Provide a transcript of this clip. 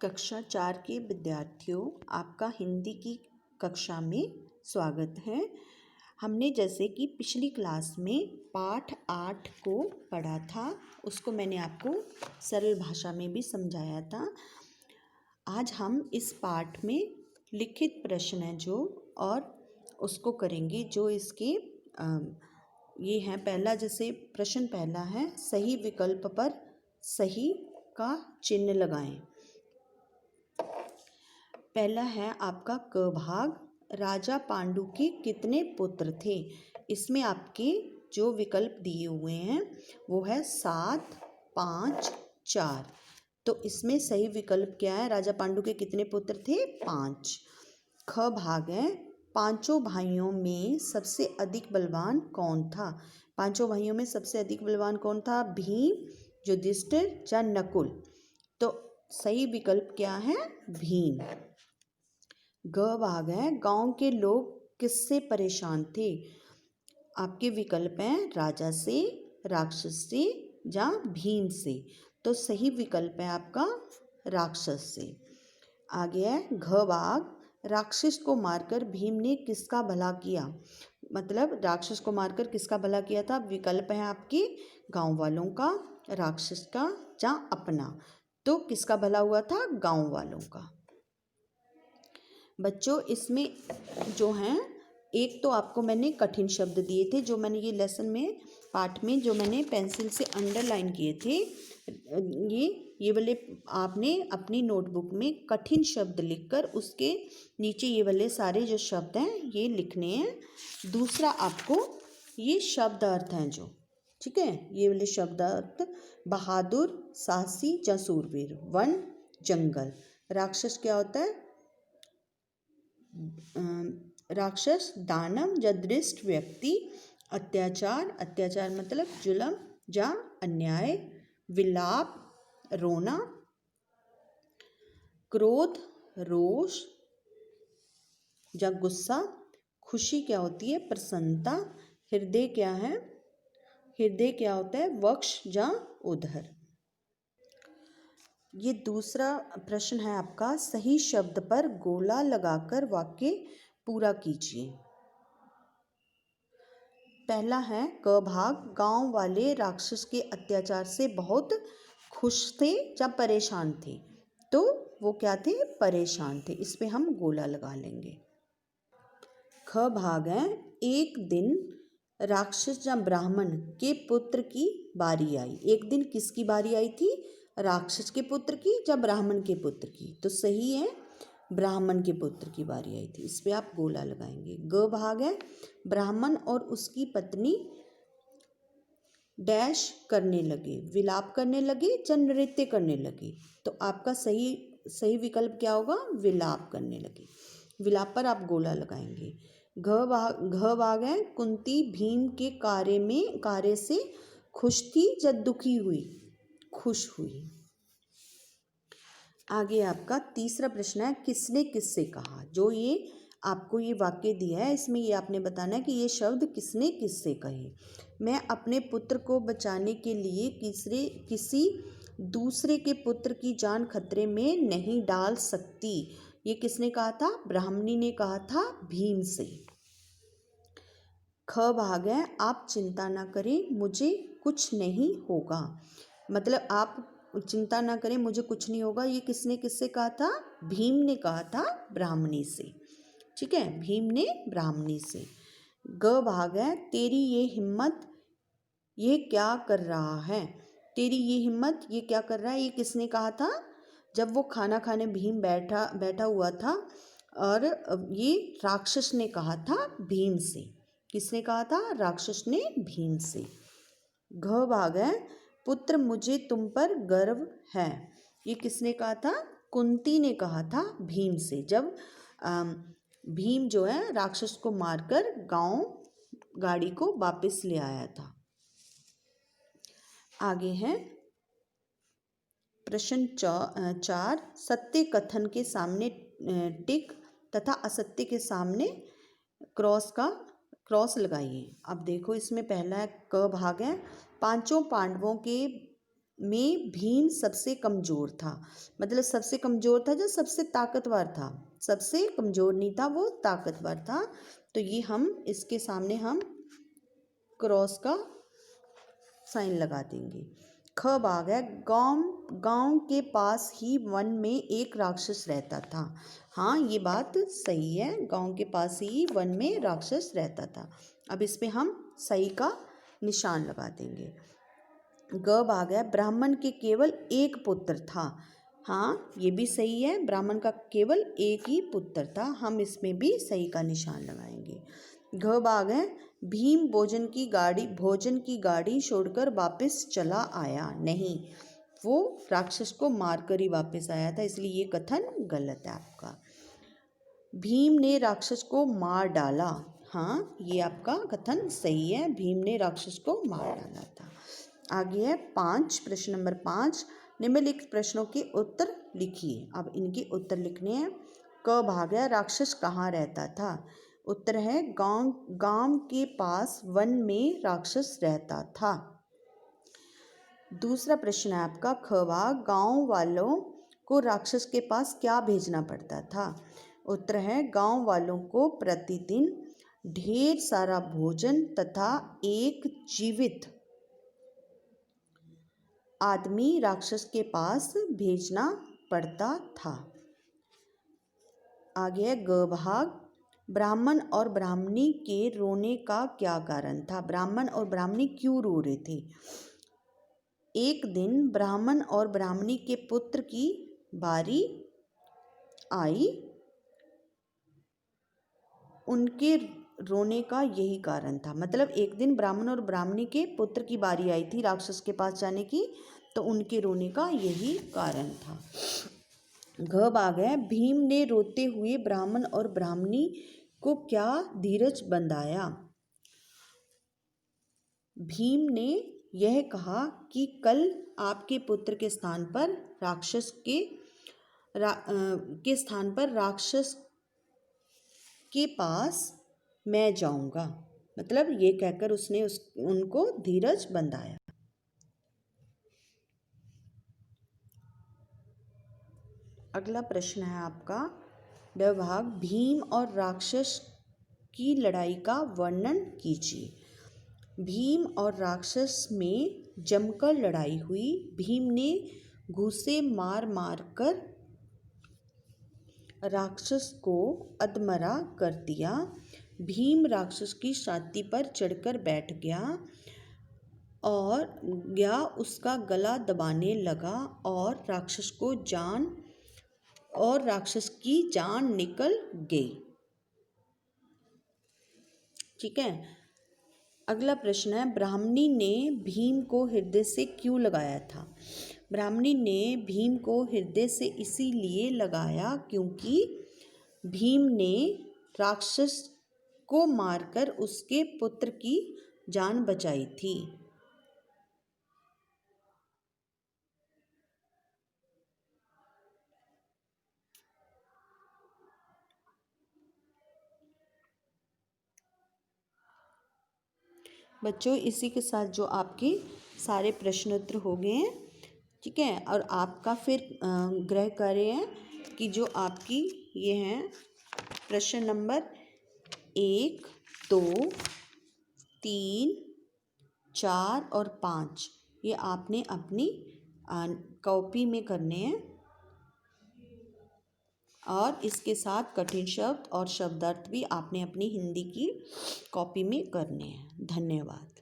कक्षा 4 के विद्यार्थियों, आपका हिंदी की कक्षा में स्वागत है। हमने जैसे कि पिछली क्लास में पाठ 8 को पढ़ा था, उसको मैंने आपको सरल भाषा में भी समझाया था। आज हम इस पाठ में लिखित प्रश्न है जो, और उसको करेंगे। जो इसके ये है, पहला जैसे प्रश्न पहला है, सही विकल्प पर सही का चिन्ह लगाएं। पहला है आपका क भाग, राजा पांडु के कितने पुत्र थे। इसमें आपके जो विकल्प दिए हुए हैं वो है 7, 5, 4। तो इसमें सही विकल्प क्या है? राजा पांडु के कितने पुत्र थे? 5। ख भाग है, पांचों भाइयों में सबसे अधिक बलवान कौन था? पांचों भाइयों में सबसे अधिक बलवान कौन था? भीम, युधिष्ठिर या नकुल? तो सही विकल्प क्या है? भीम। ग भाग है, गांव के लोग किससे परेशान थे? आपके विकल्प हैं राजा से, राक्षस से या भीम से। तो सही विकल्प है आपका राक्षस से। आगे है घ भाग, राक्षस को मारकर भीम ने किसका भला किया? मतलब राक्षस को मारकर किसका भला किया था? विकल्प है आपके गांव वालों का, राक्षस का या अपना। तो किसका भला हुआ था? गांव वालों का। बच्चों, इसमें जो हैं, एक तो आपको मैंने कठिन शब्द दिए थे, जो मैंने ये लेसन में पाठ में जो मैंने पेंसिल से अंडरलाइन किए थे। ये वाले आपने अपनी नोटबुक में कठिन शब्द लिखकर उसके नीचे ये वाले सारे जो शब्द हैं ये लिखने हैं। दूसरा आपको ये शब्द अर्थ हैं जो, ठीक है, ये वाले शब्द अर्थ, बहादुर, साहसी या सूरवीर। वन, जंगल। राक्षस क्या होता है? राक्षस दानव या दृष्ट व्यक्ति। अत्याचार, अत्याचार मतलब जुल्म या अन्याय। विलाप, रोना। क्रोध, रोष या गुस्सा। खुशी क्या होती है? प्रसन्नता। हृदय क्या है? हृदय क्या होता है? वक्ष या उदर। ये दूसरा प्रश्न है आपका, सही शब्द पर गोला लगाकर वाक्य पूरा कीजिए। पहला है क भाग, गांव वाले राक्षस के अत्याचार से बहुत खुश थे या परेशान थे? तो वो क्या थे? परेशान थे। इस पे हम गोला लगा लेंगे। ख भाग है, एक दिन राक्षस या ब्राह्मण के पुत्र की बारी आई। एक दिन किसकी बारी आई थी? राक्षस के पुत्र की या ब्राह्मण के पुत्र की? तो सही है, ब्राह्मण के पुत्र की बारी आई थी। इस पे आप गोला लगाएंगे। ग भाग है, ब्राह्मण और उसकी पत्नी डैश करने लगे, विलाप करने लगे या नृत्य करने लगे? तो आपका सही विकल्प क्या होगा? विलाप करने लगे। विलाप पर आप गोला लगाएंगे। घ भाग है, कुंती भीम के कार्य से खुश थी या दुखी हुई? खुश हुई। आगे आपका तीसरा प्रश्न है, किसने किससे कहा? जो ये आपको ये वाक्य दिया है, इसमें ये आपने बताना है कि ये शब्द किसने किससे कहे। मैं अपने पुत्र को बचाने के लिए किसी दूसरे के पुत्र की जान खतरे में नहीं डाल सकती। ये किसने कहा था? ब्राह्मणी ने कहा था भीम से। ख भाग है, आप चिंता ना करें, मुझे कुछ नहीं होगा। मतलब आप चिंता ना करें, मुझे कुछ नहीं होगा। ये किसने किससे कहा था? भीम ने कहा था ब्राह्मणी से। ठीक है, भीम ने ब्राह्मणी से। ग भाग है, तेरी ये हिम्मत ये क्या कर रहा है? तेरी ये हिम्मत ये क्या कर रहा है? ये किसने कहा था? जब वो खाना खाने भीम बैठा हुआ था, और ये राक्षस ने कहा था भीम से। किसने कहा था? राक्षस ने भीम से। घ भाग है, पुत्र मुझे तुम पर गर्व है। ये किसने कहा था? कुंती ने कहा था भीम से, जब भीम जो है राक्षस को मारकर गांव गाड़ी को वापस ले आया था। आगे है प्रश्न 4, सत्य कथन के सामने टिक तथा असत्य के सामने क्रॉस लगाइए। अब देखो, इसमें पहला है क भाग है, पांचों पांडवों के में भीम सबसे कमज़ोर था। मतलब सबसे कमज़ोर था जो सबसे ताकतवर था, सबसे कमज़ोर नहीं था, वो ताकतवर था। तो ये हम इसके सामने हम क्रॉस का साइन लगा देंगे। ख भाग है, गांव के पास ही वन में एक राक्षस रहता था। हाँ, ये बात सही है, गांव के पास ही वन में राक्षस रहता था। अब इस पे हम सही का निशान लगा देंगे। ग भाग है, ब्राह्मण के केवल एक पुत्र था। हाँ, ये भी सही है, ब्राह्मण का केवल एक ही पुत्र था, हम इसमें भी सही का निशान लगाएंगे। घ भाग है, भीम भोजन की गाड़ी छोड़कर वापस चला आया नहीं, वो राक्षस को मारकर ही वापस आया था, इसलिए ये कथन गलत है आपका। भीम ने राक्षस को मार डाला। हाँ, ये आपका कथन सही है, भीम ने राक्षस को मार डाला था। आगे है 5, प्रश्न नंबर 5, निम्नलिखित प्रश्नों के उत्तर लिखिए। अब इनके उत्तर लिखने हैं। क भाग है, राक्षस कहाँ रहता था? उत्तर है गांव के पास वन में राक्षस रहता था। दूसरा प्रश्न है आपका ख भाग, गांव वालों को राक्षस के पास क्या भेजना पड़ता था? उत्तर है गांव वालों को प्रतिदिन ढेर सारा भोजन तथा एक जीवित आदमी राक्षस के पास भेजना पड़ता था। आगे है ग भाग, ब्राह्मण और ब्राह्मणी के रोने का क्या कारण था? ब्राह्मण और ब्राह्मणी क्यों रो रहे थे? एक दिन ब्राह्मण और ब्राह्मणी के पुत्र की बारी आई, उनके रोने का यही कारण था। मतलब एक दिन ब्राह्मण और ब्राह्मणी के पुत्र की बारी आई थी राक्षस के पास जाने की, तो उनके रोने का यही कारण था। घ भाग है, भीम ने रोते हुए ब्राह्मण और ब्राह्मणी को क्या धीरज बंधाया? भीम ने यह कहा कि कल आपके पुत्र के स्थान पर राक्षस के पास मैं जाऊंगा। मतलब ये कहकर उसने उनको धीरज बंधाया। अगला प्रश्न है आपका ड भाग, भीम और राक्षस की लड़ाई का वर्णन कीजिए। भीम और राक्षस में जमकर लड़ाई हुई। भीम ने घूंसे मार मार कर राक्षस को अधमरा कर दिया। भीम राक्षस की छाती पर चढ़कर बैठ गया और उसका गला दबाने लगा और राक्षस की जान निकल गई। ठीक है। अगला प्रश्न है, ब्राह्मणी ने भीम को हृदय से क्यों लगाया था? ब्राह्मणी ने भीम को हृदय से इसीलिए लगाया क्योंकि भीम ने राक्षस को मारकर उसके पुत्र की जान बचाई थी। बच्चों, इसी के साथ जो आपके सारे प्रश्नोत्तर हो गए हैं, ठीक है। और आपका फिर गृह कार्य है कि जो आपकी ये हैं प्रश्न नंबर 1, 2, 3, 4 और 5, ये आपने अपनी कॉपी में करने हैं और इसके साथ कठिन शब्द और शब्दार्थ भी आपने अपनी हिंदी की कॉपी में करने हैं। धन्यवाद।